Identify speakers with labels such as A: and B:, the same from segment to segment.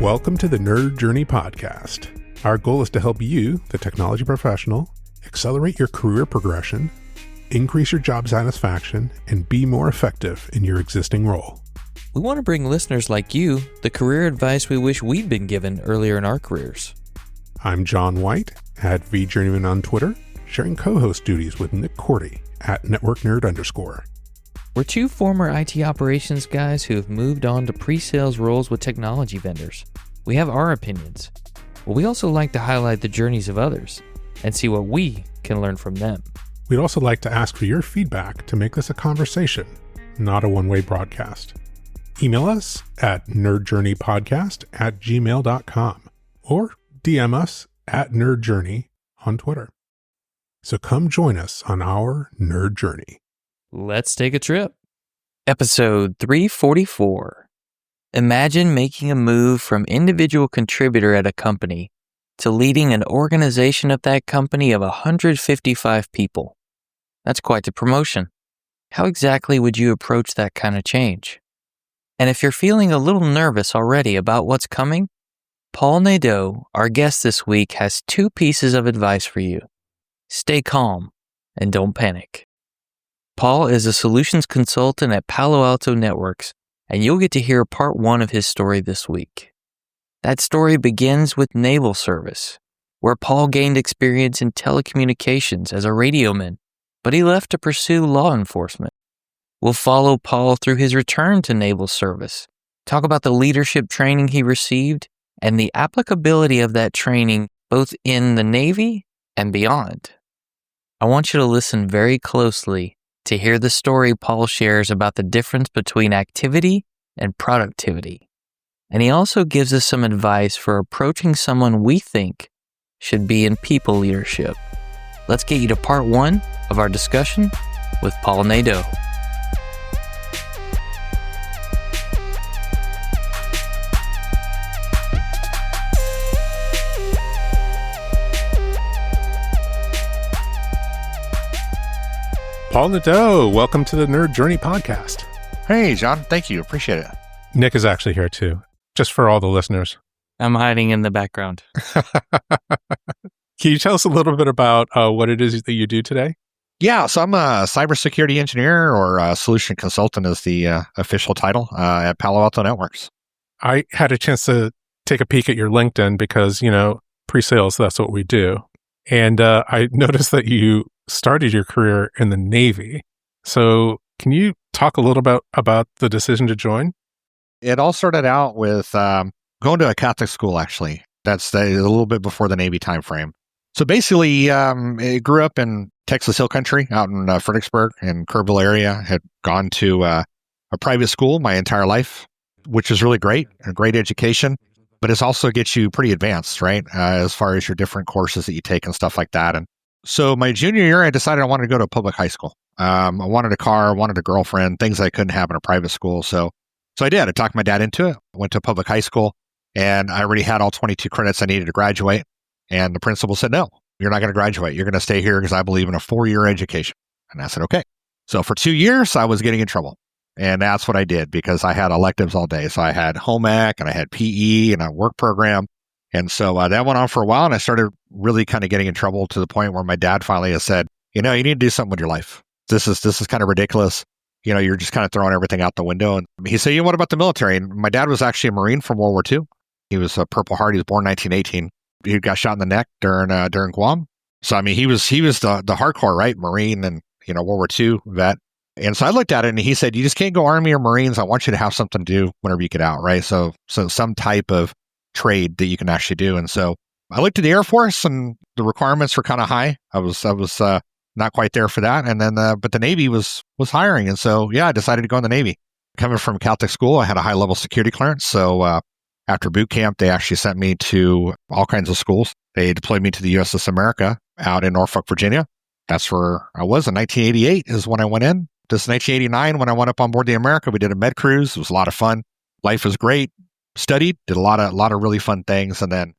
A: Welcome to the Nerd Journey Podcast. Our goal is to help you, the technology professional, accelerate your career progression, increase your job satisfaction, and be more effective in your existing role.
B: We want to bring listeners like you the career advice we wish we'd been given earlier in our careers.
A: I'm John White, at VJourneyman on Twitter, sharing co-host duties with Nick Cordy, at NetworkNerd_.
B: We're two former IT operations guys who have moved on to pre-sales roles with technology vendors. We have our opinions, but we also like to highlight the journeys of others and see what we can learn from them.
A: We'd also like to ask for your feedback to make this a conversation, not a one-way broadcast. Email us at nerdjourneypodcast@gmail.com or DM us at nerdjourney on Twitter. So come join us on our nerd journey.
B: Let's take a trip. Episode 344. Imagine making a move from individual contributor at a company to leading an organization of that company of 155 people. That's quite the promotion. How exactly would you approach that kind of change? And if you're feeling a little nervous already about what's coming, Paul Nadeau, our guest this week, has two pieces of advice for you. Stay calm and don't panic. Paul is a solutions consultant at Palo Alto Networks, and you'll get to hear part one of his story this week. That story begins with naval service, where Paul gained experience in telecommunications as a radioman, but he left to pursue law enforcement. We'll follow Paul through his return to naval service, talk about the leadership training he received, and the applicability of that training both in the Navy and beyond. I want you to listen very closely to hear the story Paul shares about the difference between activity and productivity. And he also gives us some advice for approaching someone we think should be in people leadership. Let's get you to part one of our discussion with Paul Nadeau.
A: Paul Nadeau, welcome to the Nerd Journey Podcast.
C: Hey, John. Thank you. Appreciate it.
A: Nick is actually here too, just for all the listeners.
B: I'm hiding in the background.
A: Can you tell us a little bit about what it is that you do today?
C: Yeah, so I'm a cybersecurity engineer, or a solution consultant is the official title at Palo Alto Networks.
A: I had a chance to take a peek at your LinkedIn because, pre-sales, that's what we do. And I noticed that you started your career in the Navy. So can you talk a little bit about the decision to join?
C: It all started out with going to a Catholic school, actually. That's a little bit before the Navy timeframe. So basically, I grew up in Texas Hill Country, out in Fredericksburg and Kerrville area. Had gone to a private school my entire life, which is really great, a great education. But it also gets you pretty advanced, right? As far as your different courses that you take and stuff like that. And so my junior year, I decided I wanted to go to a public high school. I wanted a car, wanted a girlfriend, things I couldn't have in a private school. So I did. I talked my dad into it. I went to a public high school, and I already had all 22 credits I needed to graduate. And the principal said, no, you're not going to graduate. You're going to stay here because I believe in a 4-year education. And I said, okay. So for 2 years, I was getting in trouble. And that's what I did because I had electives all day. So I had home ec and I had PE and a work program. And so that went on for a while, and I started really kind of getting in trouble to the point where my dad finally has said, you need to do something with your life. This is kind of ridiculous. You're just kind of throwing everything out the window. And he said, what about the military? And my dad was actually a Marine from World War II. He was a Purple Heart. He was born 1918. He got shot in the neck during Guam. So, he was the hardcore, right? Marine and, World War II vet. And so I looked at it and he said, you just can't go Army or Marines. I want you to have something to do whenever you get out, right? So some type of trade that you can actually do. And so I looked at the Air Force, and the requirements were kind of high. I was not quite there for that. And then, but the Navy was hiring. And so, I decided to go in the Navy. Coming from Catholic school, I had a high level security clearance. So after boot camp, they actually sent me to all kinds of schools. They deployed me to the USS America out in Norfolk, Virginia. That's where I was in 1988 is when I went in. This 1989, when I went up on board the America, we did a med cruise. It was a lot of fun. Life was great. Studied, did a lot of really fun things. And then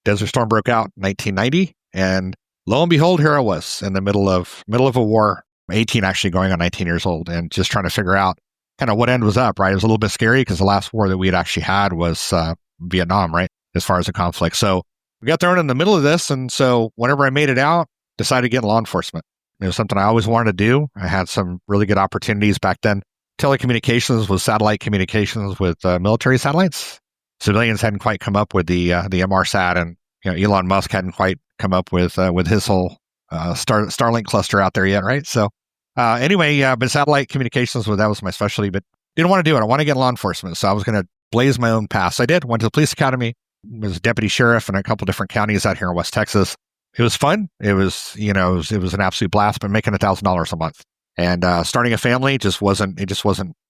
C: Desert Storm broke out in 1990. And lo and behold, here I was in the middle of a war, 18 actually going on 19 years old, and just trying to figure out kind of what end was up, right? It was a little bit scary because the last war that we had actually had was Vietnam, right? As far as the conflict. So we got thrown in the middle of this. And so whenever I made it out, decided to get in law enforcement. It was something I always wanted to do. I had some really good opportunities back then. Telecommunications was satellite communications with military satellites. Civilians hadn't quite come up with the MRSat, and Elon Musk hadn't quite come up with his whole Starlink cluster out there yet, right? So anyway, but satellite communications that was my specialty, but didn't want to do it. I want to get in law enforcement, so I was going to blaze my own path. So I did. Went to the police academy, was deputy sheriff in a couple different counties out here in West Texas. It was fun. It was it was an absolute blast. But making $1,000 a month and starting a family just wasn't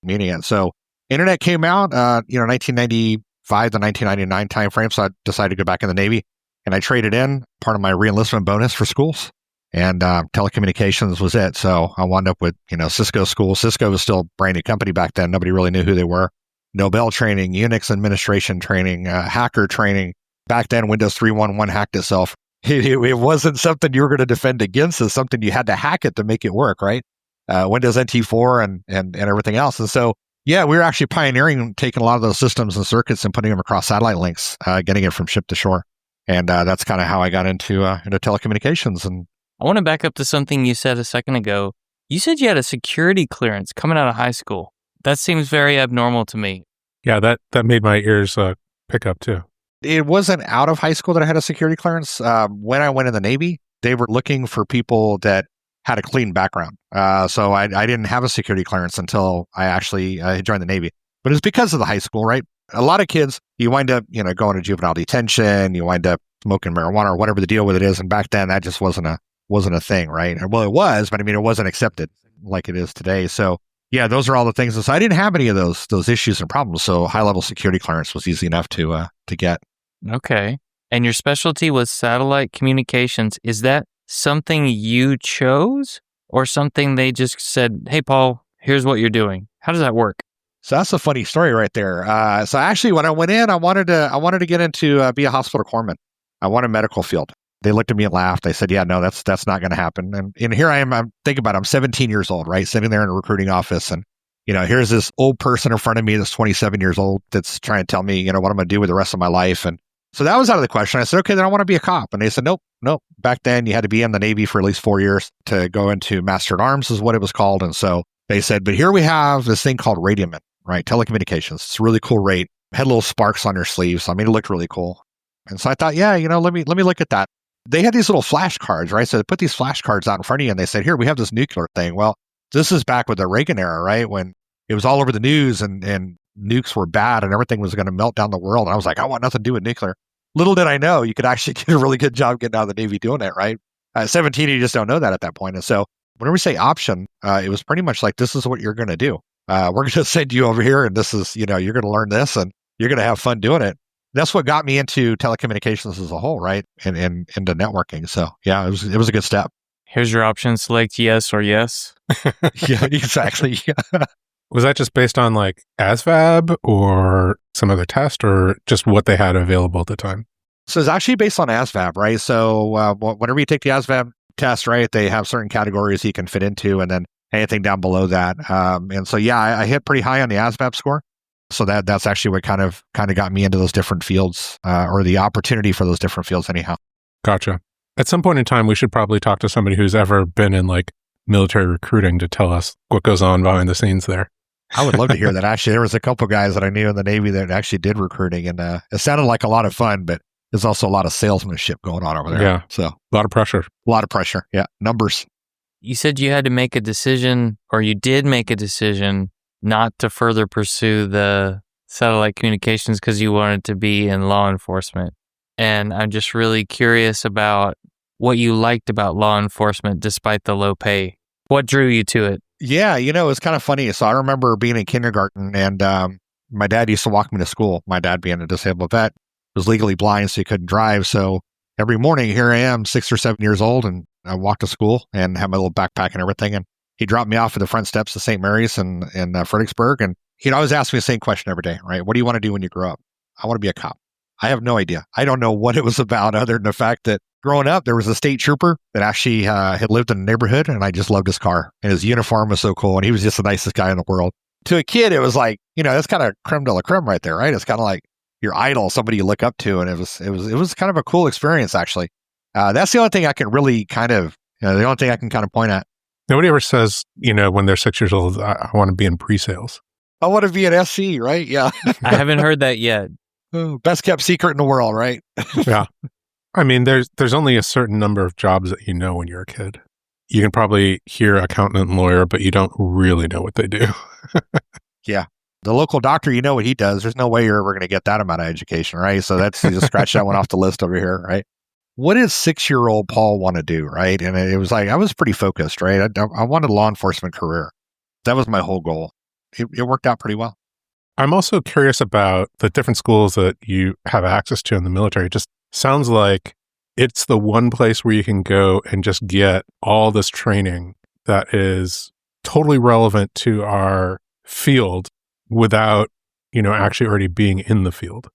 C: meeting it. So internet came out, 1995 to 1999 timeframe. So I decided to go back in the Navy, and I traded in part of my reenlistment bonus for schools, and telecommunications was it. So I wound up with Cisco school. Cisco was still a brand new company back then. Nobody really knew who they were. Nobel training, Unix administration training, hacker training. Back then, Windows 3.1.1 hacked itself. It wasn't something you were going to defend against. It's something you had to hack it to make it work, right? Windows NT4 and everything else. And so, yeah, we were actually pioneering taking a lot of those systems and circuits and putting them across satellite links, getting it from ship to shore. And that's kind of how I got into telecommunications. And
B: I want to back up to something you said a second ago. You said you had a security clearance coming out of high school. That seems very abnormal to me.
A: Yeah, that made my ears pick up too.
C: It wasn't out of high school that I had a security clearance. When I went in the Navy, they were looking for people that had a clean background. So I didn't have a security clearance until I actually joined the Navy. But it's because of the high school, right? A lot of kids, you wind up, going to juvenile detention, you wind up smoking marijuana or whatever the deal with it is. And back then, that just wasn't a thing, right? Well, it was, but it wasn't accepted like it is today. So yeah, those are all the things. And so I didn't have any of those issues and problems. So high-level security clearance was easy enough to get.
B: Okay. And your specialty was satellite communications. Is that something you chose or something they just said, hey, Paul, here's what you're doing? How does that work?
C: So that's a funny story right there. So actually, when I went in, I wanted to get into be a hospital corpsman. I wanted medical field. They looked at me and laughed. They said, yeah, no, that's not going to happen. And here I am. I'm thinking about it. I'm 17 years old, right? Sitting there in a recruiting office. And, here's this old person in front of me that's 27 years old that's trying to tell me, what I'm going to do with the rest of my life. And so that was out of the question. I said, okay, then I want to be a cop. And they said, nope. Back then you had to be in the Navy for at least 4 years to go into Master at Arms is what it was called. And so they said, but here we have this thing called Radioman, right? Telecommunications. It's a really cool rate. Had little sparks on their sleeves. It looked really cool. And so I thought, yeah, let me look at that. They had these little flashcards, right? So they put these flashcards out in front of you and they said, here, we have this nuclear thing. Well, this is back with the Reagan era, right? When it was all over the news and nukes were bad and everything was going to melt down the world. And I was like, I want nothing to do with nuclear. Little did I know you could actually get a really good job getting out of the Navy doing that, right? At 17, you just don't know that at that point. And so whenever we say option, it was pretty much like, this is what you're going to do. We're going to send you over here and this is, you're going to learn this and you're going to have fun doing it. That's what got me into telecommunications as a whole, right? And into networking. So yeah, it was a good step.
B: Here's your option. Select yes or yes.
C: Yeah, exactly.
A: Was that just based on like ASVAB or some other test or just what they had available at the time?
C: So it's actually based on ASVAB, right? So whenever you take the ASVAB test, right, they have certain categories you can fit into and then anything down below that. And so, yeah, I hit pretty high on the ASVAB score. So that's actually what kind of got me into those different fields or the opportunity for those different fields anyhow.
A: Gotcha. At some point in time, we should probably talk to somebody who's ever been in like military recruiting to tell us what goes on behind the scenes there.
C: I would love to hear that. Actually, there was a couple guys that I knew in the Navy that actually did recruiting and it sounded like a lot of fun, but there's also a lot of salesmanship going on over there.
A: Yeah.
C: So
A: a lot of pressure.
C: Yeah. Numbers.
B: You said you had to make a decision or you did make a decision not to further pursue the satellite communications because you wanted to be in law enforcement. And I'm just really curious about what you liked about law enforcement despite the low pay. What drew you to it?
C: Yeah, it's kind of funny. So I remember being in kindergarten and my dad used to walk me to school. My dad being a disabled vet was legally blind, so he couldn't drive. So every morning, here I am, 6 or 7 years old, and I walked to school and had my little backpack and everything. And he dropped me off at the front steps of St. Mary's in Fredericksburg. And he'd always ask me the same question every day, right? What do you want to do when you grow up? I want to be a cop. I have no idea. I don't know what it was about other than the fact that growing up, there was a state trooper that actually had lived in the neighborhood and I just loved his car. And his uniform was so cool. And he was just the nicest guy in the world. To a kid, it was like, that's kind of creme de la creme right there, right? It's kind of like, your idol, somebody you look up to, and it was kind of a cool experience actually. That's the only thing I can really the only thing I can kind of point at.
A: Nobody ever says, when they're 6 years old, I want to be in pre-sales.
C: I want to be an SC, right? Yeah.
B: I haven't heard that yet.
C: Best kept secret in the world, right?
A: Yeah. I mean, there's only a certain number of jobs that when you're a kid. You can probably hear accountant and lawyer, but you don't really know what they do.
C: Yeah. The local doctor, you know what he does. There's no way you're ever going to get that amount of education, right? So you just scratch that one off the list over here, right? What does 6-year-old Paul want to do, right? And it was like, I was pretty focused, right? I wanted a law enforcement career. That was my whole goal. It worked out pretty well.
A: I'm also curious about the different schools that you have access to in the military. It just sounds like it's the one place where you can go and just get all this training that is totally relevant to our field without, actually already being in the field.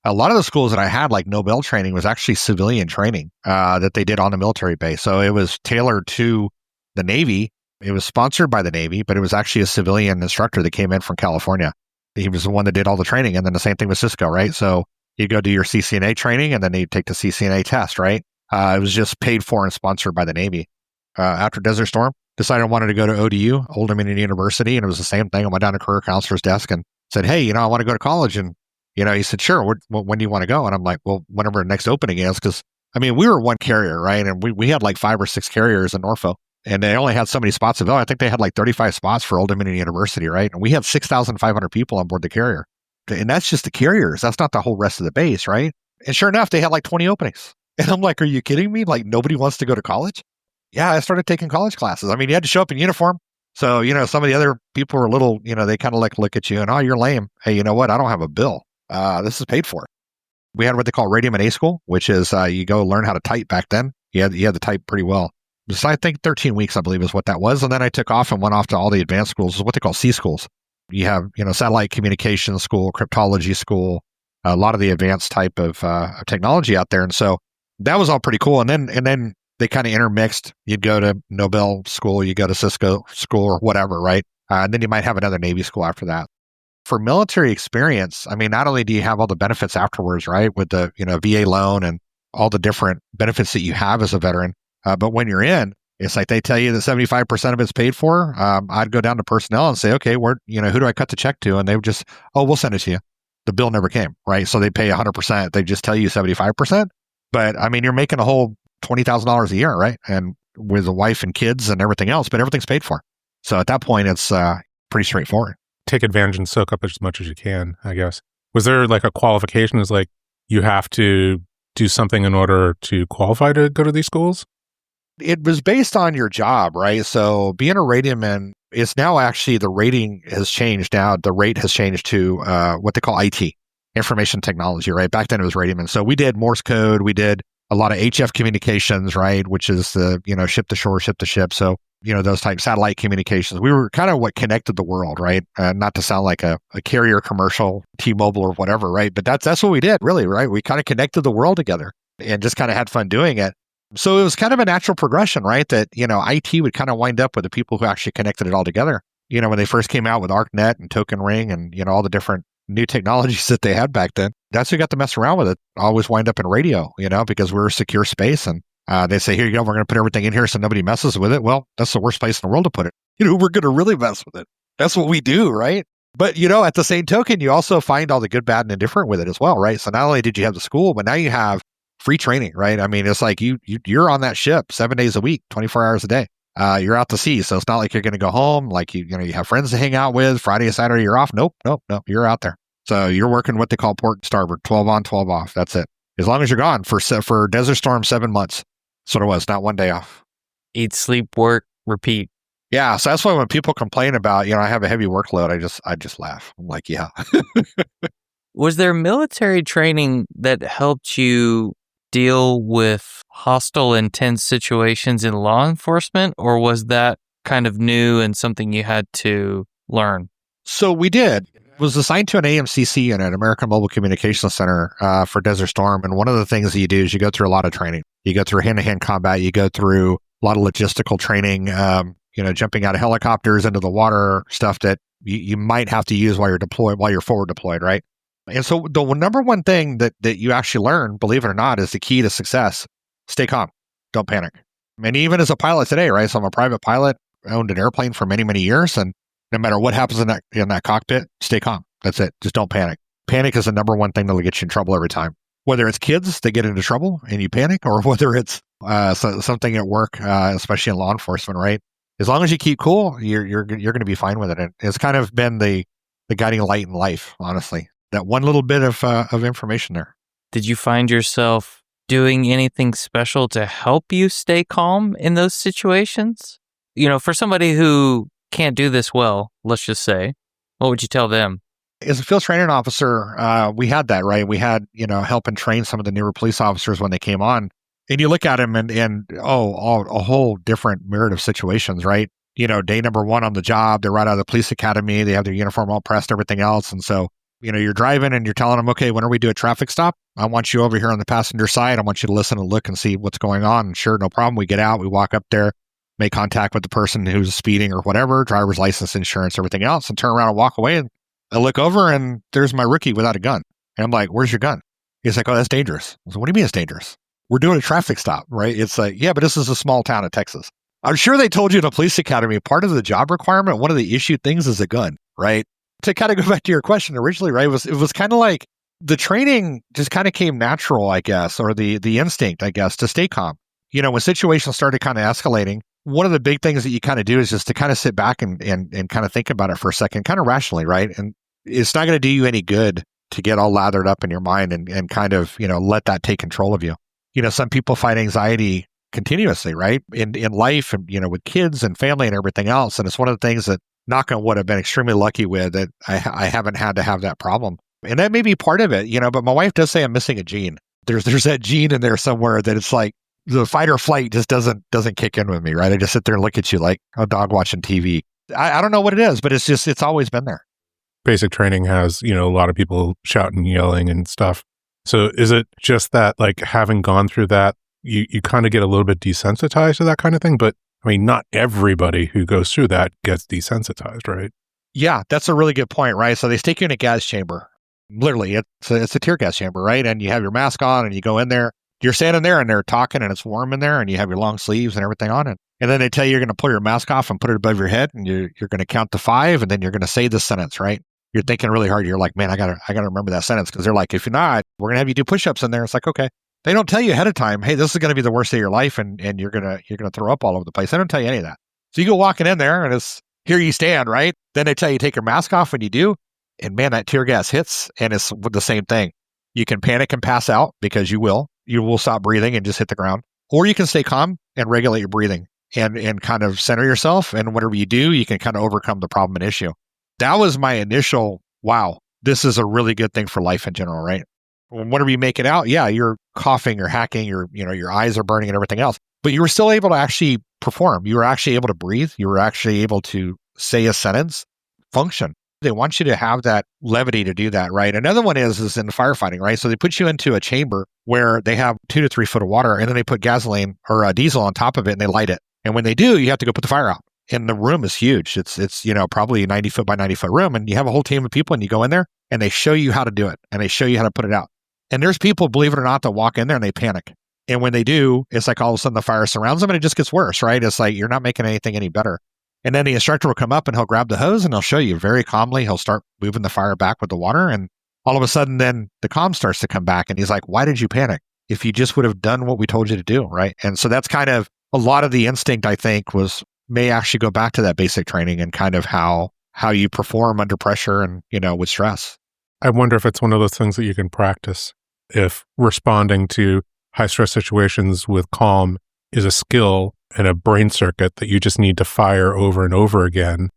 C: A lot of the schools that I had, like Nobel training, was actually civilian training that they did on the military base. So it was tailored to the Navy. It was sponsored by the Navy, but it was actually a civilian instructor that came in from California. He was the one that did all the training. And then the same thing with Cisco, right? So you go do your CCNA training and then you take the CCNA test, right? It was just paid for and sponsored by the Navy. After Desert Storm, decided I wanted to go to ODU, Old Dominion University, and it was the same thing. I went down to career counselor's desk and said, hey, I want to go to college. And, he said, sure, when do you want to go? And I'm like, well, whenever the next opening is, because, we were one carrier, right? And we had like 5 or 6 carriers in Norfolk, and they only had so many spots available. I think they had like 35 spots for Old Dominion University, right? And we had 6,500 people on board the carrier. And that's just the carriers. That's not the whole rest of the base, right? And sure enough, they had like 20 openings. And I'm like, are you kidding me? Like, nobody wants to go to college? Yeah, I started taking college classes. I mean, you had to show up in uniform. So, some of the other people were a little, they kind of like look at you and, oh, you're lame. Hey, you know what? I don't have a bill. This is paid for. We had what they call Radioman A school, which is you go learn how to type back then. You had to type pretty well. So I think 13 weeks, I believe, is what that was. And then I took off and went off to all the advanced schools, what they call C schools. You have, satellite communications school, cryptology school, a lot of the advanced type of technology out there. And so that was all pretty cool. And then they kind of intermixed. You'd go to Nobel school, you go to Cisco school or whatever, right? And then you might have another Navy school after that. For military experience, I mean, not only do you have all the benefits afterwards, right, with the VA loan and all the different benefits that you have as a veteran, but when you're in, it's like they tell you that 75% of it's paid for. I'd go down to personnel and say, okay, who do I cut the check to? And they would just, we'll send it to you. The bill never came, right? So they pay 100%. They just tell you 75%. But I mean, you're making a whole $20,000 a year, right? And with a wife and kids and everything else, but everything's paid for. So at that point, it's pretty straightforward.
A: Take advantage and soak up as much as you can, I guess. Was there like a qualification? Is like you have to do something in order to qualify to go to these schools?
C: It was based on your job, right? So being a radioman is now actually the rating has changed. Now the rate has changed to what they call IT, information technology, right? Back then it was radioman. So we did Morse code. We did a lot of HF communications, right? Which is the, ship to shore, ship to ship. So, those type satellite communications. We were kind of what connected the world, right? Not to sound like a carrier commercial, T-Mobile or whatever, right? But that's what we did, really, right? We kind of connected the world together and just kind of had fun doing it. So it was kind of a natural progression, right? That, IT would kind of wind up with the people who actually connected it all together. When they first came out with ArcNet and Token Ring and, all the different new technologies that they had back then, that's who got to mess around with it. Always wind up in radio, because we're a secure space. And they say, here you go, we're going to put everything in here so nobody messes with it. Well, that's the worst place in the world to put it. We're going to really mess with it. That's what we do, right? But, at the same token, you also find all the good, bad, and indifferent with it as well, right? So not only did you have the school, but now you have free training, right? I mean, it's like you're on that ship 7 days a week, 24 hours a day. You're out to sea. So it's not like you're going to go home. Like, you have friends to hang out with. Friday and Saturday, you're off. Nope. You're out there. So you're working what they call port starboard, 12 on, 12 off. That's it. As long as you're gone for Desert Storm, 7 months. Sort of was, not one day off.
B: Eat, sleep, work, repeat.
C: Yeah. So that's why when people complain about, I have a heavy workload, I just laugh. I'm like, yeah.
B: Was there military training that helped you deal with hostile, intense situations in law enforcement, or was that kind of new and something you had to learn?
C: So we did. Was assigned to an AMCC unit, American Mobile Communications Center, for Desert Storm. And one of the things that you do is you go through a lot of training. You go through hand-to-hand combat. You go through a lot of logistical training, jumping out of helicopters into the water, stuff that you might have to use while you're forward deployed, right? And so the number one thing that you actually learn, believe it or not, is the key to success. Stay calm. Don't panic. And even as a pilot today, right? So I'm a private pilot, owned an airplane for many, many years. And no matter what happens in that cockpit, stay calm. That's it. Just don't panic. Panic is the number one thing that'll get you in trouble every time. Whether it's kids that get into trouble and you panic, or whether it's something at work, especially in law enforcement, right? As long as you keep cool, you're going to be fine with it. And it's kind of been the guiding light in life, honestly. That one little bit of information there.
B: Did you find yourself doing anything special to help you stay calm in those situations? For somebody who can't do this well, let's just say, what would you tell them?
C: As a field training officer, we had that, right? We had, help and train some of the newer police officers when they came on. And you look at them and a whole different myriad of situations, right? Day number one on the job, they're right out of the police academy. They have their uniform all pressed, everything else. And so, you're driving and you're telling them, okay, whenever we do a traffic stop, I want you over here on the passenger side. I want you to listen and look and see what's going on. And sure, no problem. We get out, we walk up there, make contact with the person who's speeding or whatever, driver's license, insurance, everything else, and turn around and walk away. And I look over and there's my rookie without a gun. And I'm like, where's your gun? He's like, oh, that's dangerous. I said, what do you mean it's dangerous? We're doing a traffic stop, right? It's like, yeah, but this is a small town in Texas. I'm sure they told you in a police academy, part of the job requirement, one of the issued things is a gun, right? To kind of go back to your question originally, right? It was kind of like the training just kind of came natural, I guess, or the instinct, I guess, to stay calm. When situations started kind of escalating, one of the big things that you kind of do is just to kind of sit back and kind of think about it for a second, kind of rationally, right? And it's not going to do you any good to get all lathered up in your mind and kind of, let that take control of you. Some people fight anxiety continuously, right? In life and, with kids and family and everything else. And it's one of the things that, knock on wood, I've been extremely lucky with that I haven't had to have that problem. And that may be part of it, but my wife does say I'm missing a gene. There's that gene in there somewhere that it's like the fight or flight just doesn't kick in with me, right? I just sit there and look at you like a dog watching TV. I don't know what it is, but it's always been there.
A: Basic training has, a lot of people shouting, yelling and stuff. So is it just that, like, having gone through that, you kind of get a little bit desensitized to that kind of thing? But I mean, not everybody who goes through that gets desensitized, right?
C: Yeah, that's a really good point, right? So they stick you in a gas chamber. Literally, it's a tear gas chamber, right? And you have your mask on and you go in there. You're standing there and they're talking and it's warm in there and you have your long sleeves and everything on it. And then they tell you you're going to pull your mask off and put it above your head and you're going to count to 5 and then you're going to say this sentence, right? You're thinking really hard. You're like, man, I gotta remember that sentence because they're like, if you're not, we're going to have you do push-ups in there. It's like, okay. They don't tell you ahead of time, hey, this is going to be the worst day of your life and you're going to throw up all over the place. They don't tell you any of that. So you go walking in there and it's here you stand, right? Then they tell you take your mask off when you do. And man, that tear gas hits and it's the same thing. You can panic and pass out because you will stop breathing and just hit the ground. Or you can stay calm and regulate your breathing and kind of center yourself. And whatever you do, you can kind of overcome the problem and issue. That was my initial, wow, this is a really good thing for life in general, right? Whenever you make it out, yeah, you're coughing or hacking, your eyes are burning and everything else. But you were still able to actually perform. You were actually able to breathe. You were actually able to say a sentence, function. They want you to have that levity to do that, right? Another one is in firefighting, right? So they put you into a chamber where they have 2 to 3 foot of water and then they put gasoline or diesel on top of it and they light it. And when they do, you have to go put the fire out. And the room is huge. It's probably a 90 foot by 90 foot room. And you have a whole team of people and you go in there and they show you how to do it and they show you how to put it out. And there's people, believe it or not, that walk in there and they panic. And when they do, it's like all of a sudden the fire surrounds them and it just gets worse, right? It's like you're not making anything any better. And then the instructor will come up and he'll grab the hose and he'll show you very calmly. He'll start moving the fire back with the water. And all of a sudden, then the calm starts to come back. And he's like, why did you panic? If you just would have done what we told you to do, right? And so that's kind of a lot of the instinct, I think, may actually go back to that basic training and kind of how you perform under pressure and, with stress.
A: I wonder if it's one of those things that you can practice. If responding to high stress situations with calm is a skill and a brain circuit that you just need to fire over and over again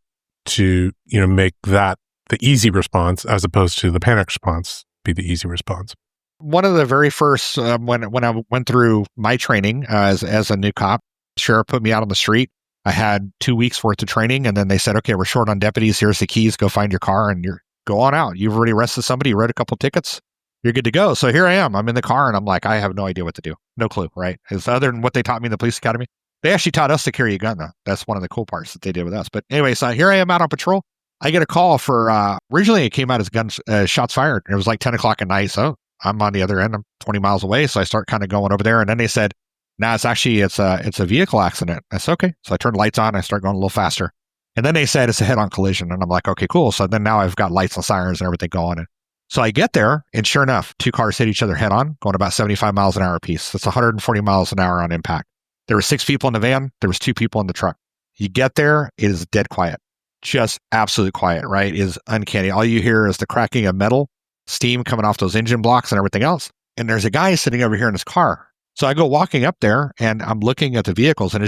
A: to, make that the easy response as opposed to the panic response be the easy response.
C: One of the very first, when I went through my training as a new cop, sheriff put me out on the street. I had 2 weeks worth of training and then they said, okay, we're short on deputies. Here's the keys. Go find your car and go on out. You've already arrested somebody. You wrote a couple tickets. You're good to go. So here I am. I'm in the car and I'm like, I have no idea what to do. No clue, right? It's other than what they taught me in the police academy. They actually taught us to carry a gun, though. That's one of the cool parts that they did with us. But anyway, so here I am out on patrol. I get a call for, originally it came out as shots fired. And it was like 10 o'clock at night. So I'm on the other end. I'm 20 miles away. So I start kind of going over there. And then they said, nah, it's a vehicle accident. I said, okay. So I turned lights on. I start going a little faster. And then they said it's a head-on collision. And I'm like, okay, cool. So then now I've got lights and sirens and everything going. And so I get there, and sure enough, 2 cars hit each other head-on, going about 75 miles an hour apiece. That's 140 miles an hour on impact. There were 6 people in the van. There was 2 people in the truck. You get there, it is dead quiet. Just absolute quiet, right? It is uncanny. All you hear is the cracking of metal, steam coming off those engine blocks and everything else. And there's a guy sitting over here in his car. So I go walking up there, and I'm looking at the vehicles, and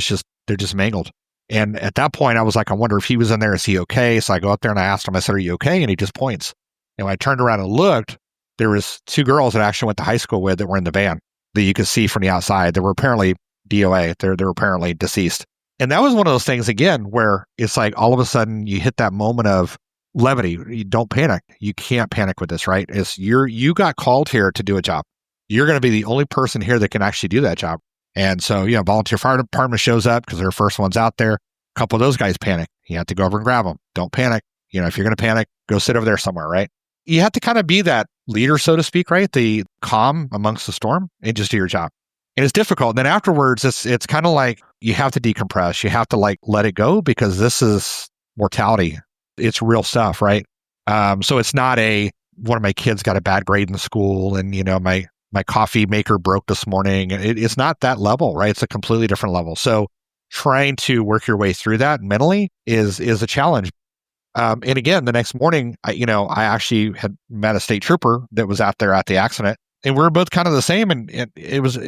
C: they're just mangled. And at that point, I was like, I wonder if he was in there. Is he okay? So I go up there and I asked him, I said, are you okay? And he just points. And when I turned around and looked, there was 2 girls that I actually went to high school with that were in the van that you could see from the outside. They were apparently DOA. They're apparently deceased. And that was one of those things, again, where it's like all of a sudden you hit that moment of levity. You don't panic. You can't panic with this, right? You got called here to do a job. You're going to be the only person here that can actually do that job. And so, volunteer fire department shows up because they're the first ones out there. A couple of those guys panic. You have to go over and grab them. Don't panic. If you're going to panic, go sit over there somewhere, right? You have to kind of be that leader, so to speak, right? The calm amongst the storm and just do your job. And it's difficult. And then afterwards, it's kind of like you have to decompress. You have to let it go because this is mortality. It's real stuff, right? So it's not one of my kids got a bad grade in school and, my coffee maker broke this morning. It's not that level, right? It's a completely different level. So trying to work your way through that mentally is a challenge. And again, the next morning, I actually had met a state trooper that was out there at the accident, and we were both kind of the same. And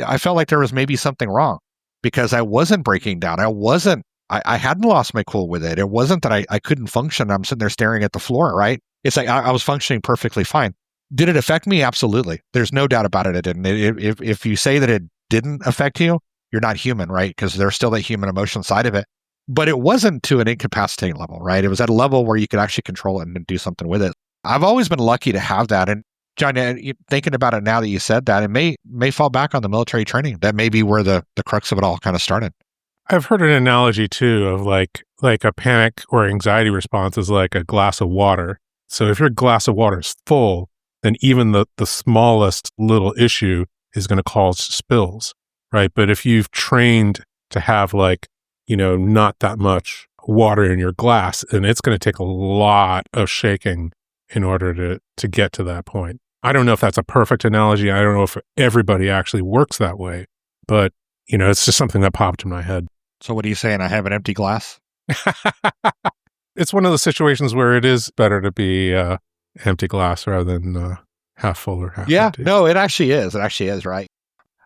C: I felt like there was maybe something wrong because I wasn't breaking down. I hadn't lost my cool with it. It wasn't that I couldn't function. I'm sitting there staring at the floor, right? It's like I was functioning perfectly fine. Did it affect me? Absolutely. There's no doubt about it. It didn't. If you say that it didn't affect you, you're not human, right? Because there's still that human emotion side of it. But it wasn't to an incapacitating level, right? It was at a level where you could actually control it and do something with it. I've always been lucky to have that. And John, thinking about it now that you said that, it may fall back on the military training. That may be where the crux of it all kind of started.
A: I've heard an analogy too of like a panic or anxiety response is like a glass of water. So if your glass of water is full, then even the smallest little issue is going to cause spills, right? But if you've trained to have not that much water in your glass, and it's going to take a lot of shaking in order to get to that point. I don't know if that's a perfect analogy. I don't know if everybody actually works that way, but it's just something that popped in my head.
C: So what are you saying? I have an empty glass?
A: It's one of those situations where it is better to be empty glass rather than half full or half empty.
C: Yeah, no, it actually is. It actually is, right?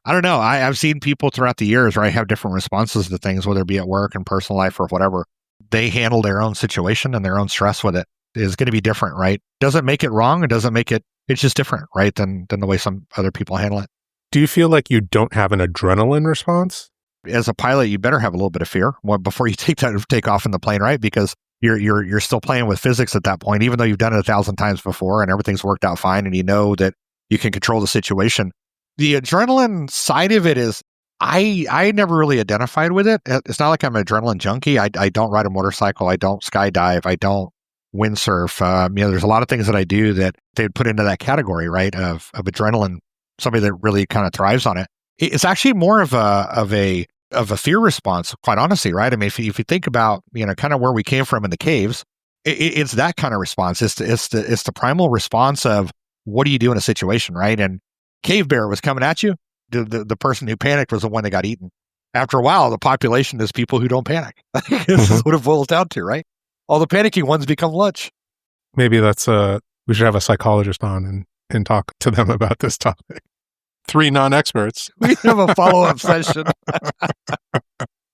C: I don't know. I've seen people throughout the years, right, have different responses to things, whether it be at work and personal life or whatever. They handle their own situation and their own stress with it. It's going to be different, right? Doesn't make it wrong. It doesn't make it, it's just different, right, than the way some other people handle it.
A: Do you feel like you don't have an adrenaline response?
C: As a pilot, you better have a little bit of fear before you take off in the plane, right? Because you're still playing with physics at that point, even though you've done it 1,000 times before and everything's worked out fine and you know that you can control the situation. The adrenaline side of it is, I never really identified with it. It's not like I'm an adrenaline junkie. I don't ride a motorcycle. I don't skydive. I don't windsurf. There's a lot of things that I do that they'd put into that category, right, of adrenaline, somebody that really kind of thrives on it. It's actually more of a fear response, quite honestly, right? I mean, if you think about, kind of where we came from in the caves, it's that kind of response. It's the primal response of what do you do in a situation, right? And cave bear was coming at you. The person who panicked was the one that got eaten. After a while, the population is people who don't panic. This is what it boils down to, right? All the panicking ones become lunch.
A: Maybe we should have a psychologist on and talk to them about this topic. 3 non-experts.
C: We have a follow-up session.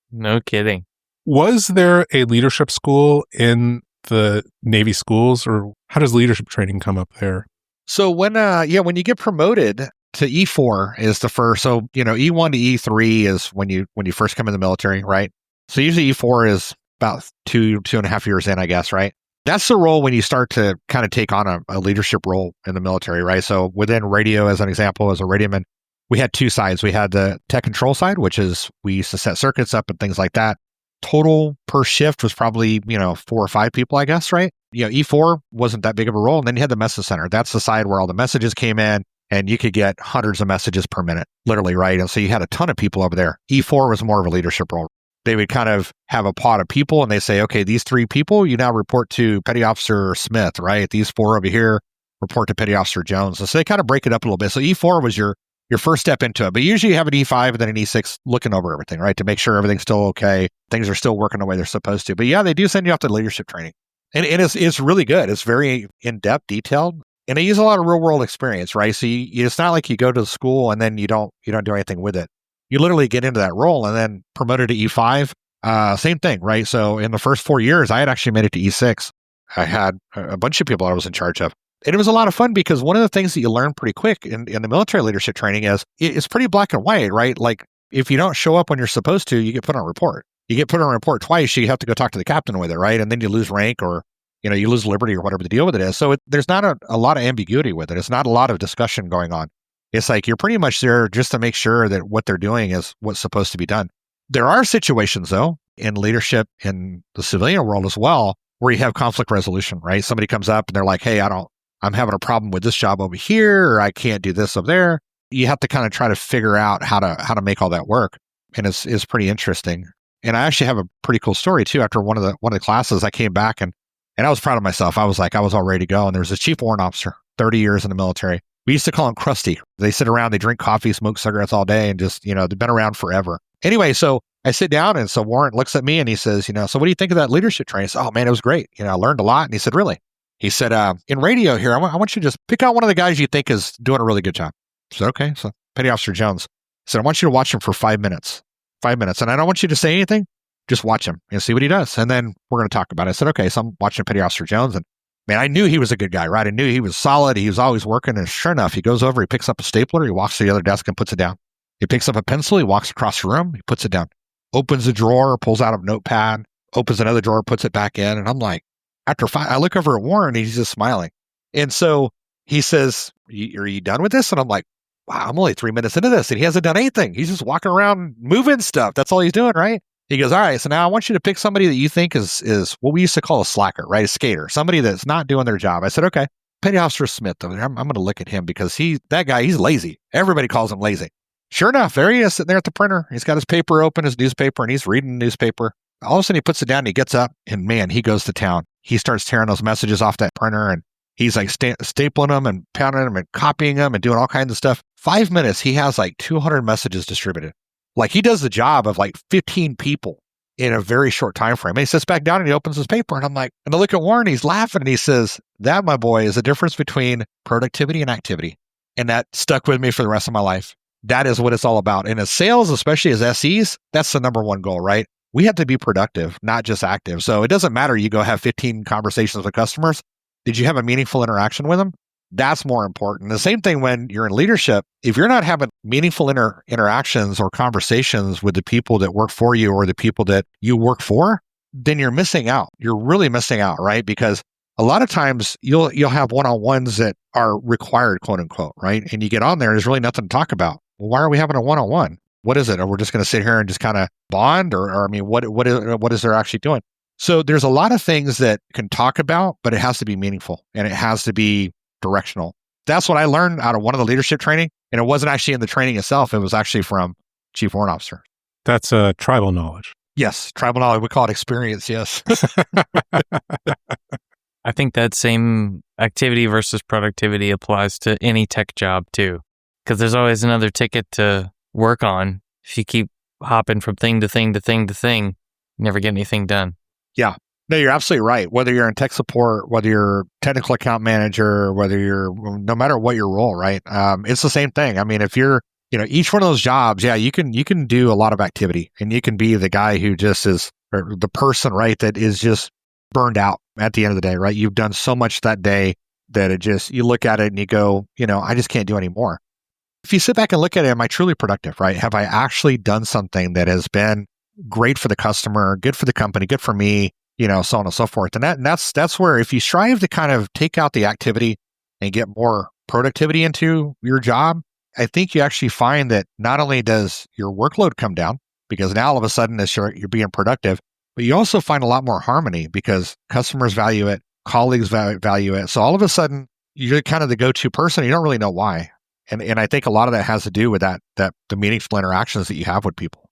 B: No kidding.
A: Was there a leadership school in the Navy schools, or how does leadership training come up there?
C: So when you get promoted to E4 is the first. So, E1 to E3 is when you first come in the military, right? So usually E4 is about 2.5 years in, I guess, right? That's the role when you start to kind of take on a leadership role in the military, right? So within radio, as an example, as a radioman, we had 2 sides. We had the tech control side, which is we used to set circuits up and things like that. Total per shift was probably, 4 or 5 people, I guess, right? E4 wasn't that big of a role. And then you had the message center. That's the side where all the messages came in and you could get hundreds of messages per minute, literally, right? And so you had a ton of people over there. E4 was more of a leadership role. They would kind of have a pod of people and they say, okay, these 3 people, you now report to Petty Officer Smith, right? These 4 over here report to Petty Officer Jones. And so they kind of break it up a little bit. So E4 was your first step into it. But usually you have an E5 and then an E6 looking over everything, right? To make sure everything's still okay. Things are still working the way they're supposed to. But yeah, they do send you off to leadership training. And it's really good. It's very in-depth, detailed. And they use a lot of real world experience, right? So it's not like you go to the school and then you don't do anything with it. You literally get into that role and then promoted to E5. Same thing, right? So in the first 4 years, I had actually made it to E6. I had a bunch of people I was in charge of. And it was a lot of fun because one of the things that you learn pretty quick in the military leadership training is it's pretty black and white, right? Like if you don't show up when you're supposed to, you get put on a report. You get put on a report twice, you have to go talk to the captain with it, right? And then you lose rank or you lose liberty or whatever the deal with it is. So there's not a lot of ambiguity with it. It's not a lot of discussion going on. It's like you're pretty much there just to make sure that what they're doing is what's supposed to be done. There are situations, though, in leadership in the civilian world as well, where you have conflict resolution, right? Somebody comes up and they're like, hey, I'm having a problem with this job over here, or I can't do this over there. You have to kind of try to figure out how to make all that work. And it's pretty interesting. And I actually have a pretty cool story too. After one of the classes, I came back and I was proud of myself. I was all ready to go. And there was a chief warrant officer, 30 years in the military. We used to call him Krusty. They sit around, they drink coffee, smoke cigarettes all day, and just, they've been around forever. Anyway, so I sit down, and so Warrant looks at me and he says, so what do you think of that leadership training? I said, oh man, it was great. I learned a lot. And he said, really? He said, in radio here, I want you to just pick out one of the guys you think is doing a really good job. I said, okay. So Petty Officer Jones. I said, I want you to watch him for 5 minutes. 5 minutes. And I don't want you to say anything. Just watch him and see what he does. And then we're going to talk about it. I said, okay. So I'm watching Petty Officer Jones, and man, I knew he was a good guy, right? I knew he was solid. He was always working. And sure enough, he goes over, he picks up a stapler, he walks to the other desk and puts it down. He picks up a pencil, he walks across the room, he puts it down, opens a drawer, pulls out a notepad, opens another drawer, puts it back in. And I'm like, after 5, I look over at Warren, and he's just smiling. And so he says, are you done with this? And I'm like, wow, I'm only 3 minutes into this and he hasn't done anything. He's just walking around moving stuff. That's all he's doing, right? He goes, all right, so now I want you to pick somebody that you think is what we used to call a slacker, right? A skater, somebody that's not doing their job. I said, okay. Petty Officer Smith, though, I'm going to look at him because that guy, he's lazy. Everybody calls him lazy. Sure enough, there he is sitting there at the printer. He's got his paper open, his newspaper, and he's reading the newspaper. All of a sudden, he puts it down and he gets up, and man, he goes to town. He starts tearing those messages off that printer, and he's like stapling them and pounding them and copying them and doing all kinds of stuff. 5 minutes, he has like 200 messages distributed. Like he does the job of like 15 people in a very short time frame. And he sits back down and he opens his paper, and I'm like, and I look at Warren, he's laughing, and he says, that, my boy, is the difference between productivity and activity. And that stuck with me for the rest of my life. That is what it's all about. And as sales, especially as SEs, that's the number one goal, right? We have to be productive, not just active. So it doesn't matter you go have 15 conversations with customers. Did you have a meaningful interaction with them? That's more important. The same thing when you're in leadership. If you're not having meaningful interactions or conversations with the people that work for you or the people that you work for, then you're missing out. You're really missing out, right? Because a lot of times you'll have one-on-ones that are required, quote unquote, right? And you get on there and there's really nothing to talk about. Well, why are we having a one-on-one? What is it? Or we're just going to sit here and just kind of bond? Or I mean, what is there actually doing? So there's a lot of things that can talk about, but it has to be meaningful and it has to be directional. That's what I learned out of one of the leadership training. And it wasn't actually in the training itself. It was actually from Chief Warrant Officer.
A: That's tribal knowledge.
C: Yes. Tribal knowledge. We call it experience. Yes.
B: I think that same activity versus productivity applies to any tech job too, because there's always another ticket to work on. If you keep hopping from thing to thing to thing to thing, you never get anything done. Yeah.
C: No, you're absolutely right. Whether you're in tech support, whether you're technical account manager, no matter what your role, right? It's the same thing. I mean, if you're, each one of those jobs, yeah, you can do a lot of activity, and you can be the guy who just is, or the person, right, that is just burned out at the end of the day, right? You've done so much that day that you look at it and you go, I just can't do any more. If you sit back and look at it, am I truly productive, right? Have I actually done something that has been great for the customer, good for the company, good for me, so on and so forth. And that's where if you strive to kind of take out the activity and get more productivity into your job, I think you actually find that not only does your workload come down, because now all of a sudden you're being productive, but you also find a lot more harmony because customers value it, colleagues value it. So all of a sudden, you're kind of the go-to person. You don't really know why. And I think a lot of that has to do with the meaningful interactions that you have with people.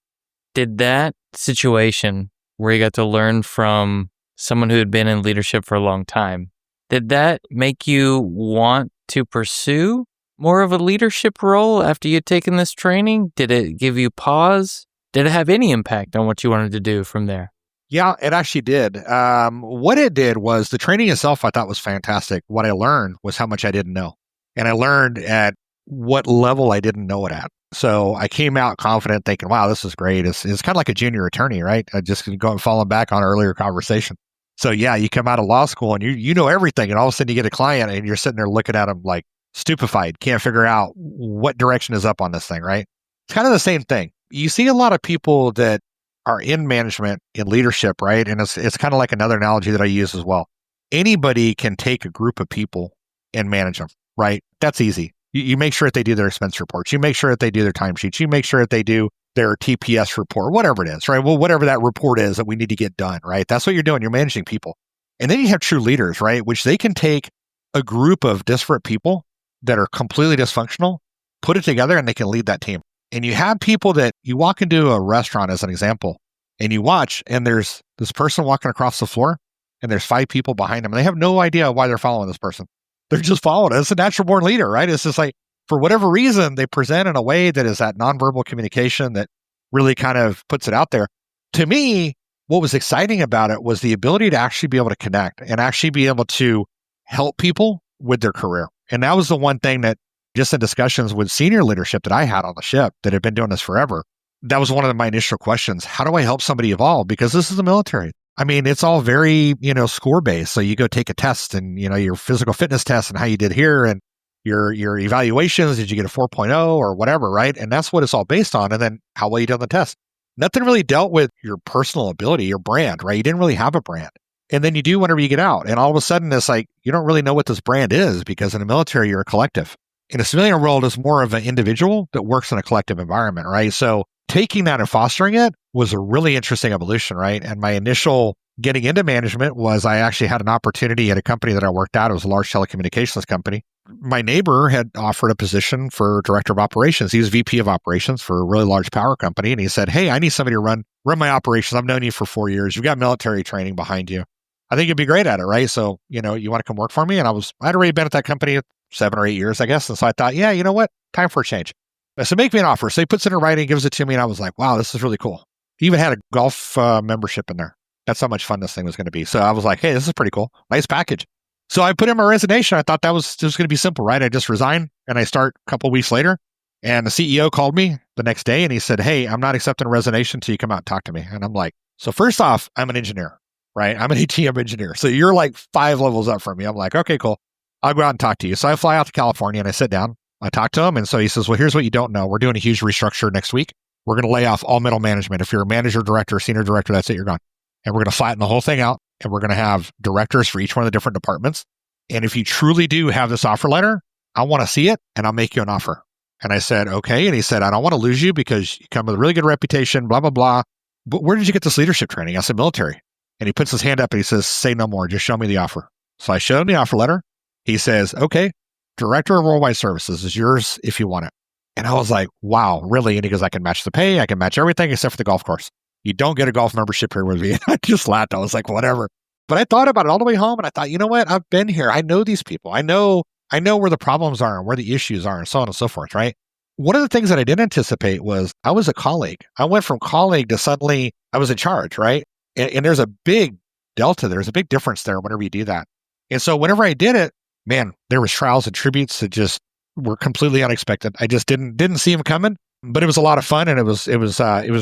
B: Did that situation where you got to learn from someone who had been in leadership for a long time, did that make you want to pursue more of a leadership role after you'd taken this training? Did it give you pause? Did it have any impact on what you wanted to do from there?
C: Yeah, it actually did. What it did was the training itself I thought was fantastic. What I learned was how much I didn't know. And I learned at what level I didn't know it at. So I came out confident thinking, wow, this is great. It's kind of like a junior attorney, right? I just go and falling back on our earlier conversation. So yeah, you come out of law school and you know everything. And all of a sudden you get a client and you're sitting there looking at them like stupefied, can't figure out what direction is up on this thing, right? It's kind of the same thing. You see a lot of people that are in management, in leadership, right? And it's kind of like another analogy that I use as well. Anybody can take a group of people and manage them, right? That's easy. You make sure that they do their expense reports. You make sure that they do their timesheets. You make sure that they do their TPS report, whatever it is, right? Well, whatever that report is that we need to get done, right? That's what you're doing. You're managing people. And then you have true leaders, right? Which they can take a group of disparate people that are completely dysfunctional, put it together, and they can lead that team. And you have people that you walk into a restaurant as an example, and you watch, and there's this person walking across the floor, and there's 5 people behind them, and they have no idea why they're following this person. They're just following it. It's a natural born leader, right? It's just like, for whatever reason, they present in a way that is that nonverbal communication that really kind of puts it out there. To me, what was exciting about it was the ability to actually be able to connect and actually be able to help people with their career. And that was the one thing that just in discussions with senior leadership that I had on the ship that had been doing this forever, that was one of my initial questions. How do I help somebody evolve? Because this is the military. I mean, it's all very, score-based. So you go take a test and, your physical fitness test and how you did here and your evaluations, did you get a 4.0 or whatever, right? And that's what it's all based on. And then how well you did on the test. Nothing really dealt with your personal ability, your brand, right? You didn't really have a brand. And then you do whenever you get out. And all of a sudden, it's like, you don't really know what this brand is because in the military, you're a collective. In a civilian world, it's more of an individual that works in a collective environment, right? So taking that and fostering it was a really interesting evolution, right? And my initial getting into management was I actually had an opportunity at a company that I worked at. It was a large telecommunications company. My neighbor had offered a position for director of operations. He was VP of operations for a really large power company. And he said, hey, I need somebody to run my operations. I've known you for 4 years. You've got military training behind you. I think you'd be great at it, right? So, you want to come work for me? And I'd already been at that company 7 or 8 years, I guess. And so I thought, yeah, you know what? Time for a change. I said, make me an offer. So he puts it in writing, gives it to me. And I was like, wow, this is really cool. He even had a golf membership in there. That's how much fun this thing was going to be. So I was like, hey, this is pretty cool. Nice package. So I put in my resignation. I thought that was just going to be simple, right? I just resign and I start a couple of weeks later. And the CEO called me the next day and he said, hey, I'm not accepting a resignation until you come out and talk to me. And I'm like, so first off, I'm an engineer, right? I'm an ATM engineer. So you're like 5 levels up from me. I'm like, okay, cool. I'll go out and talk to you. So I fly out to California and I sit down. I talk to him. And so he says, well, here's what you don't know. We're doing a huge restructure next week. We're going to lay off all middle management. If you're a manager, director, senior director, that's it, you're gone. And we're going to flatten the whole thing out. And we're going to have directors for each one of the different departments. And if you truly do have this offer letter, I want to see it and I'll make you an offer. And I said, okay. And he said, I don't want to lose you because you come with a really good reputation, blah, blah, blah. But where did you get this leadership training? I said, military. And he puts his hand up and he says, say no more. Just show me the offer. So I showed him the offer letter. He says, okay, Director of Worldwide Services is yours if you want it. And I was like, wow, really? And he goes, I can match the pay. I can match everything except for the golf course. You don't get a golf membership here with me. I just laughed. I was like, whatever. But I thought about it all the way home and I thought, you know what? I've been here. I know these people. I know where the problems are and where the issues are and so on and so forth, right? One of the things that I didn't anticipate was I was a colleague. I went from colleague to suddenly I was in charge, right? And there's a big delta. There's a big difference there whenever you do that. And so whenever I did it, man, there was trials and tributes that just were completely unexpected. I just didn't see them coming, but it was a lot of fun and it was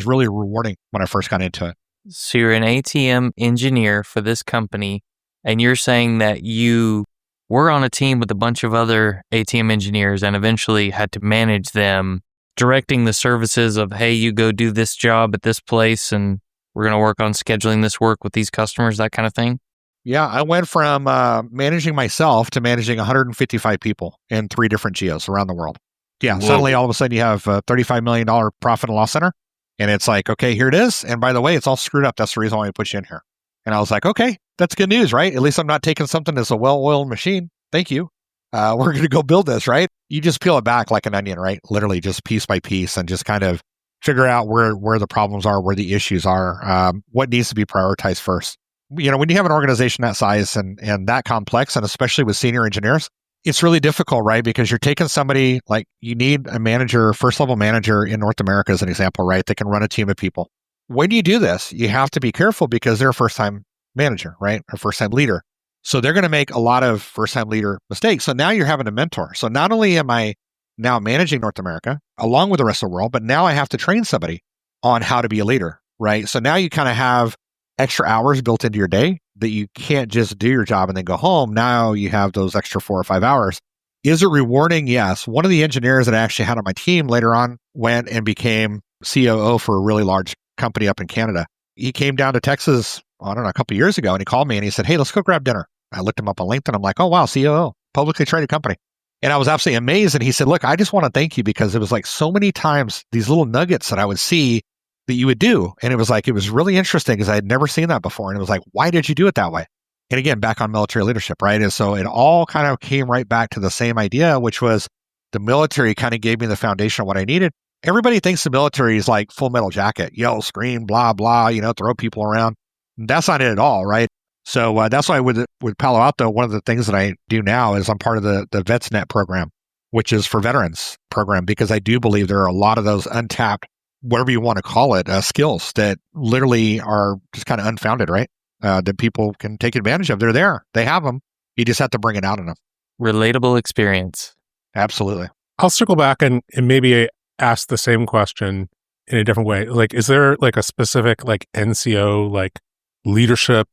C: really rewarding when I first got into it.
B: So you're an ATM engineer for this company, and you're saying that you were on a team with a bunch of other ATM engineers and eventually had to manage them, directing the services of, hey, you go do this job at this place and we're going to work on scheduling this work with these customers, that kind of thing?
C: Yeah, I went from managing myself to managing 155 people in 3 different geos around the world. Yeah, whoa. Suddenly all of a sudden you have a $35 million profit and loss center. And it's like, okay, here it is. And by the way, it's all screwed up. That's the reason why we put you in here. And I was like, okay, that's good news, right? At least I'm not taking something that's a well-oiled machine. Thank you. We're going to go build this, right? You just peel it back like an onion, right? Literally just piece by piece and just kind of figure out where the problems are, where the issues are, what needs to be prioritized first. When you have an organization that size and that complex, and especially with senior engineers, it's really difficult, right? Because you're taking somebody like you need a manager, first level manager in North America as an example, right? That can run a team of people. When you do this, you have to be careful because they're a first time manager, right? Or first time leader. So they're going to make a lot of first time leader mistakes. So now you're having a mentor. So not only am I now managing North America along with the rest of the world, but now I have to train somebody on how to be a leader, right? So now you kind of have extra hours built into your day that you can't just do your job and then go home. Now you have those extra 4 or 5 hours. Is it rewarding? Yes. One of the engineers that I actually had on my team later on went and became COO for a really large company up in Canada. He came down to Texas, I don't know, a couple of years ago, and he called me and he said, hey, let's go grab dinner. I looked him up on LinkedIn. I'm like, oh, wow, COO, publicly traded company. And I was absolutely amazed. And he said, look, I just want to thank you because it was like so many times these little nuggets that I would see that you would do. And it was like, it was really interesting because I had never seen that before. And it was like, why did you do it that way? And again, back on military leadership, right? And so it all kind of came right back to the same idea, which was the military kind of gave me the foundation of what I needed. Everybody thinks the military is like Full Metal Jacket, yell, scream, blah, blah, throw people around. That's not it at all, right? So that's why with Palo Alto, one of the things that I do now is I'm part of the VetsNet program, which is for veterans program, because I do believe there are a lot of those untapped, whatever you want to call it, skills that literally are just kind of unfounded, right? That people can take advantage of. They're there. They have them. You just have to bring it out in them.
B: Relatable experience.
C: Absolutely.
A: I'll circle back and maybe ask the same question in a different way. Like, is there like a specific like NCO, like leadership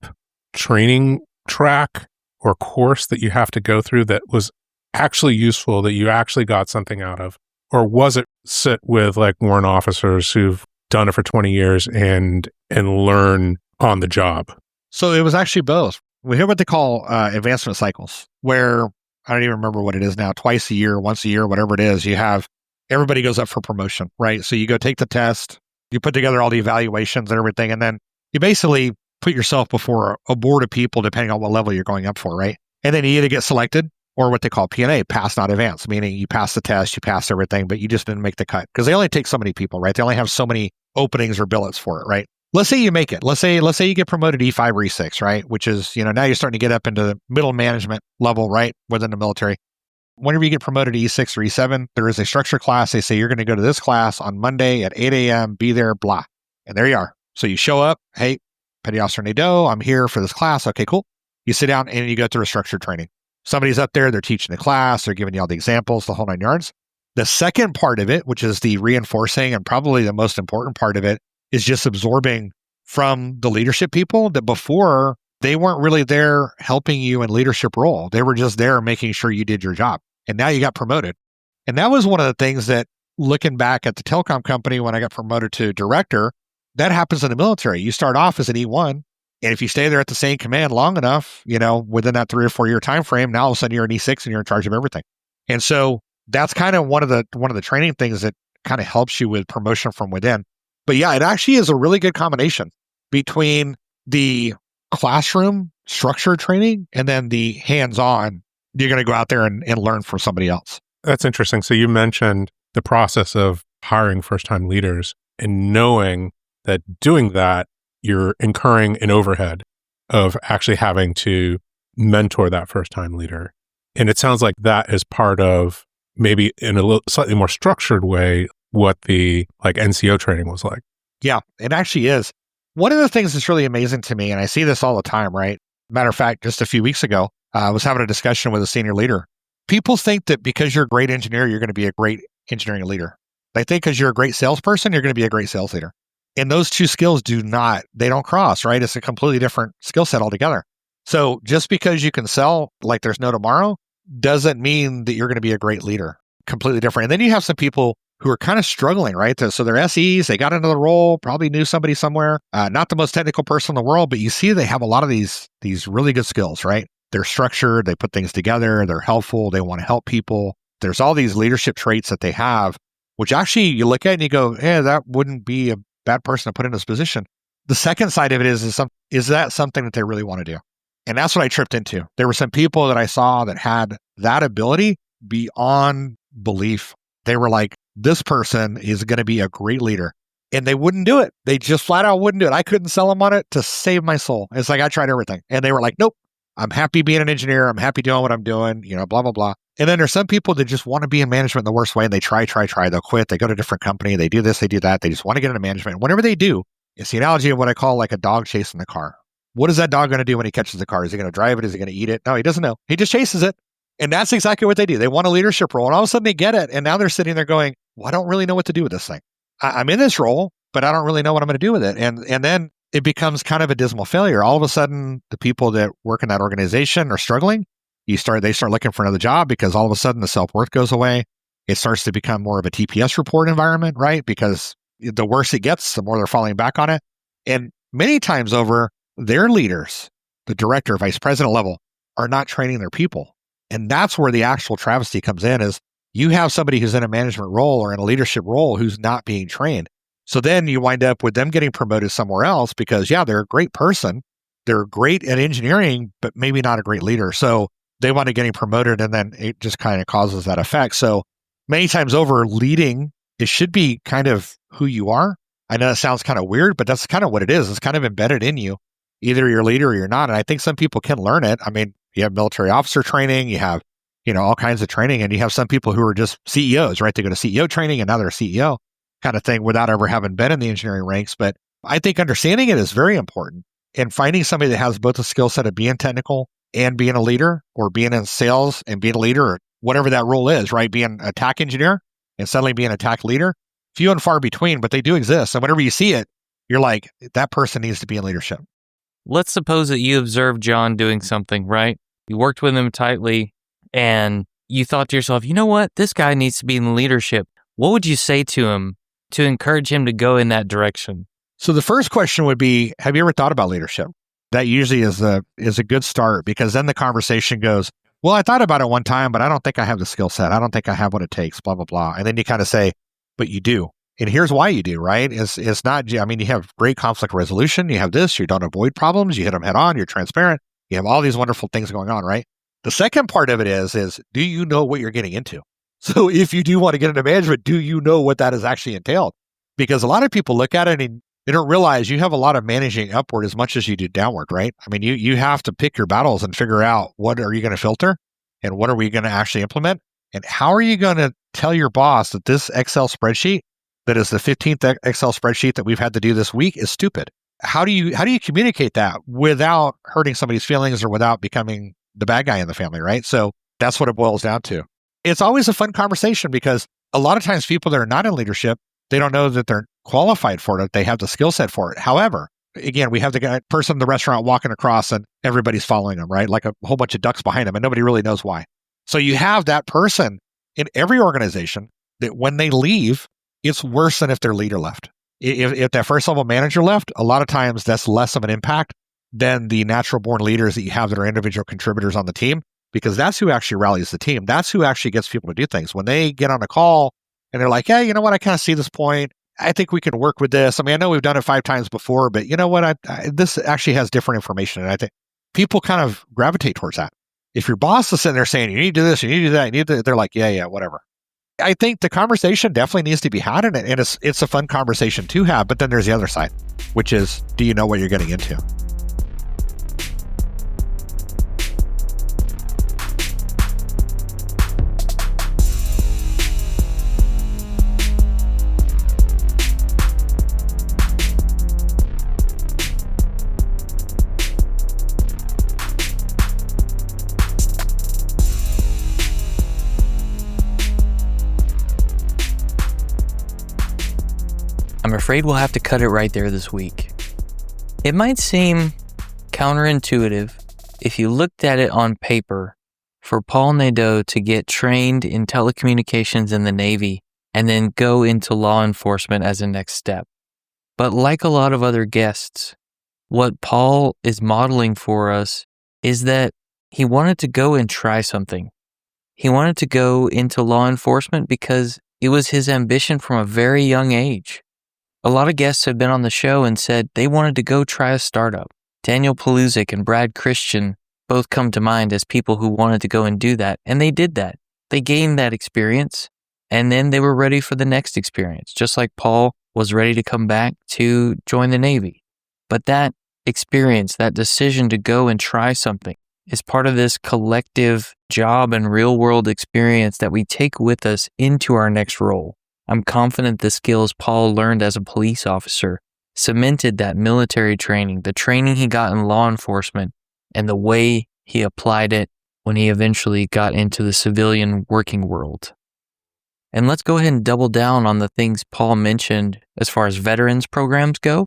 A: training track or course that you have to go through that was actually useful, that you actually got something out of? Or was it sit with like warrant officers who've done it for 20 years and learn on the job?
C: So it was actually both. We have what they call advancement cycles, where I don't even remember what it is now, twice a year, once a year, whatever it is, you have everybody goes up for promotion, right? So you go take the test, you put together all the evaluations and everything, and then you basically put yourself before a board of people, depending on what level you're going up for, right? And then you either get selected or what they call P&A, pass not advance, meaning you pass the test, you pass everything, but you just didn't make the cut because they only take so many people, right? They only have so many openings or billets for it, right? Let's say you make it. Let's say you get promoted E5 or E6, right? Which is, now you're starting to get up into the middle management level, right? Within the military. Whenever you get promoted to E6 or E7, there is a structure class. They say you're going to go to this class on Monday at 8 a.m., be there, blah. And there you are. So you show up, hey, Petty Officer Nadeau, I'm here for this class. Okay, cool. You sit down and you go through a structured training. Somebody's up there, they're teaching the class, they're giving you all the examples, the whole 9 yards. The second part of it, which is the reinforcing and probably the most important part of it, is just absorbing from the leadership people that before they weren't really there helping you in leadership role. They were just there making sure you did your job. And now you got promoted. And that was one of the things that, looking back at the telecom company when I got promoted to director, that happens in the military. You start off as an E1, and if you stay there at the same command long enough, within that 3 or 4 year time frame, now all of a sudden you're an E6 and you're in charge of everything. And so that's kind of one of the training things that kind of helps you with promotion from within. But yeah, it actually is a really good combination between the classroom structured training and then the hands-on. You're going to go out there and learn from somebody else.
A: That's interesting. So you mentioned the process of hiring first-time leaders and knowing that doing that, you're incurring an overhead of actually having to mentor that first-time leader. And it sounds like that is part of, maybe in a slightly more structured way, what the like NCO training was like.
C: Yeah, it actually is. One of the things that's really amazing to me, and I see this all the time, right? Matter of fact, just a few weeks ago, I was having a discussion with a senior leader. People think that because you're a great engineer, you're going to be a great engineering leader. They think because you're a great salesperson, you're going to be a great sales leader. And those two skills they don't cross, right? It's a completely different skill set altogether. So just because you can sell like there's no tomorrow doesn't mean that you're going to be a great leader. Completely different. And then you have some people who are kind of struggling, right? So they're SEs, they got into the role, probably knew somebody somewhere, not the most technical person in the world, but you see they have a lot of these really good skills, right? They're structured, they put things together, they're helpful, they want to help people. There's all these leadership traits that they have, which actually you look at and you go, that wouldn't be a bad person to put in this position. The second side of it is that something that they really want to do? And that's what I tripped into. There were some people that I saw that had that ability beyond belief. They were like, this person is going to be a great leader. And they wouldn't do it. They just flat out wouldn't do it. I couldn't sell them on it to save my soul. It's like I tried everything. And they were like, nope, I'm happy being an engineer. I'm happy doing what I'm doing, blah, blah, blah. And then there's some people that just want to be in management in the worst way. And they try. They'll quit. They go to a different company. They do this, they do that. They just want to get into management. And whenever they do, it's the analogy of what I call like a dog chasing the car. What is that dog going to do when he catches the car? Is he going to drive it? Is he going to eat it? No, he doesn't know. He just chases it. And that's exactly what they do. They want a leadership role. And all of a sudden they get it. And now they're sitting there going, well, I don't really know what to do with this thing. I'm in this role, but I don't really know what I'm going to do with it. And then it becomes kind of a dismal failure. All of a sudden, the people that work in that organization are struggling. They start looking for another job because all of a sudden the self-worth goes away. It starts to become more of a TPS report environment, right? Because the worse it gets, the more they're falling back on it. And many times over, their leaders, the director, vice president level, are not training their people. And that's where the actual travesty comes in is you have somebody who's in a management role or in a leadership role who's not being trained. So then you wind up with them getting promoted somewhere else because, yeah, they're a great person. They're great at engineering, but maybe not a great leader. So they want to getting promoted and then it just kind of causes that effect. So many times over, leading, it should be kind of who you are. I know that sounds kind of weird, but that's kind of what it is. It's kind of embedded in you. Either you're a leader or you're not. And I think some people can learn it. I mean, you have military officer training, you have, all kinds of training, and you have some people who are just CEOs, right? They go to CEO training and now they're a CEO kind of thing without ever having been in the engineering ranks. But I think understanding it is very important, and finding somebody that has both the skill set of being technical and being a leader, or being in sales and being a leader, or whatever that role is, right? Being a TAC engineer and suddenly being a TAC leader, few and far between, but they do exist. And whenever you see it, you're like, that person needs to be in leadership.
B: Let's suppose that you observed John doing something, right? You worked with him tightly and you thought to yourself, you know what? This guy needs to be in leadership. What would you say to him to encourage him to go in that direction?
C: So the first question would be, have you ever thought about leadership? That usually is a good start, because then the conversation goes, well, I thought about it one time, but I don't think I have the skill set. I don't think I have what it takes, blah, blah, blah. And then you kind of say, but you do. And here's why you do, right? It's not, I mean, you have great conflict resolution. You have this, you don't avoid problems. You hit them head on. You're transparent. You have all these wonderful things going on, right? The second part of it is do you know what you're getting into? So if you do want to get into management, do you know what that is actually entailed? Because a lot of people look at it and they don't realize you have a lot of managing upward as much as you do downward, right? I mean, you have to pick your battles and figure out what are you going to filter and what are we going to actually implement? And how are you going to tell your boss that this Excel spreadsheet that is the 15th Excel spreadsheet that we've had to do this week is stupid? How do you communicate that without hurting somebody's feelings or without becoming the bad guy in the family, right? So that's what it boils down to. It's always a fun conversation because a lot of times people that are not in leadership, they don't know that they're qualified for it. They have the skill set for it. However, again, we have the person in the restaurant walking across and everybody's following them, right? Like a whole bunch of ducks behind them and nobody really knows why. So you have that person in every organization that when they leave, it's worse than if their leader left. If that first level manager left, a lot of times that's less of an impact than the natural born leaders that you have that are individual contributors on the team, because that's who actually rallies the team. That's who actually gets people to do things. When they get on a call and they're like, yeah, you know what? I kind of see this point. I think we can work with this. I mean, I know we've done it 5 times before, but you know what? This actually has different information. And I think people kind of gravitate towards that. If your boss is sitting there saying, you need to do this, you need to do that, they're like, yeah, whatever. I think the conversation definitely needs to be had in it. And it's a fun conversation to have. But then there's the other side, which is, do you know what you're getting into?
B: I'm afraid we'll have to cut it right there this week. It might seem counterintuitive if you looked at it on paper for Paul Nadeau to get trained in telecommunications in the Navy and then go into law enforcement as a next step. But like a lot of other guests, what Paul is modeling for us is that he wanted to go and try something. He wanted to go into law enforcement because it was his ambition from a very young age. A lot of guests have been on the show and said they wanted to go try a startup. Daniel Paluzik and Brad Christian both come to mind as people who wanted to go and do that, and they did that. They gained that experience, and then they were ready for the next experience, just like Paul was ready to come back to join the Navy. But that experience, that decision to go and try something, is part of this collective job and real-world experience that we take with us into our next role. I'm confident the skills Paul learned as a police officer cemented that military training, the training he got in law enforcement, and the way he applied it when he eventually got into the civilian working world. And let's go ahead and double down on the things Paul mentioned as far as veterans programs go.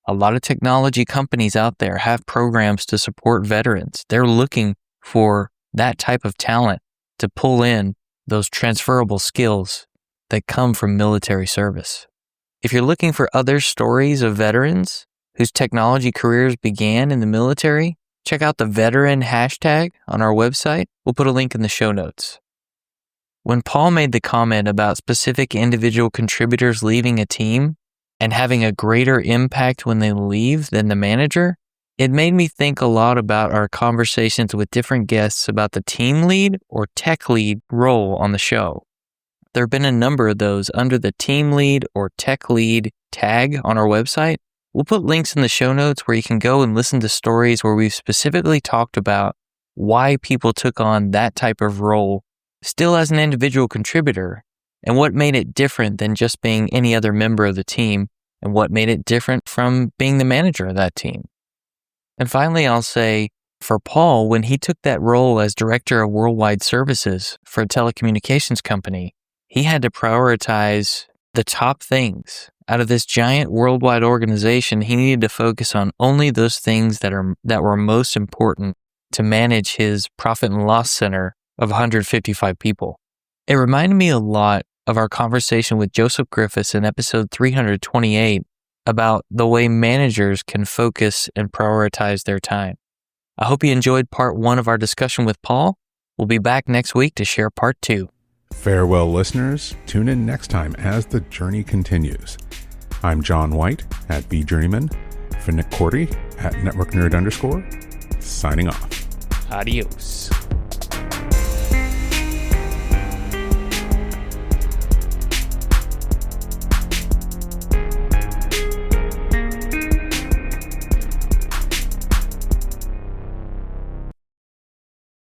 B: A lot of technology companies out there have programs to support veterans. They're looking for that type of talent to pull in those transferable skills that come from military service. If you're looking for other stories of veterans whose technology careers began in the military, check out the veteran hashtag on our website. We'll put a link in the show notes. When Paul made the comment about specific individual contributors leaving a team and having a greater impact when they leave than the manager, it made me think a lot about our conversations with different guests about the team lead or tech lead role on the show. There have been a number of those under the team lead or tech lead tag on our website. We'll put links in the show notes where you can go and listen to stories where we've specifically talked about why people took on that type of role still as an individual contributor and what made it different than just being any other member of the team and what made it different from being the manager of that team. And finally, I'll say for Paul, when he took that role as director of worldwide services for a telecommunications company, he had to prioritize the top things. Out of this giant worldwide organization, he needed to focus on only those things that were most important to manage his profit and loss center of 155 people. It reminded me a lot of our conversation with Joseph Griffiths in episode 328 about the way managers can focus and prioritize their time. I hope you enjoyed part 1 of our discussion with Paul. We'll be back next week to share part 2.
A: Farewell, listeners. Tune in next time as the journey continues. I'm John White at VJourneyman, for Nick Cordy at NetworkNerd_, signing off.
B: Adios.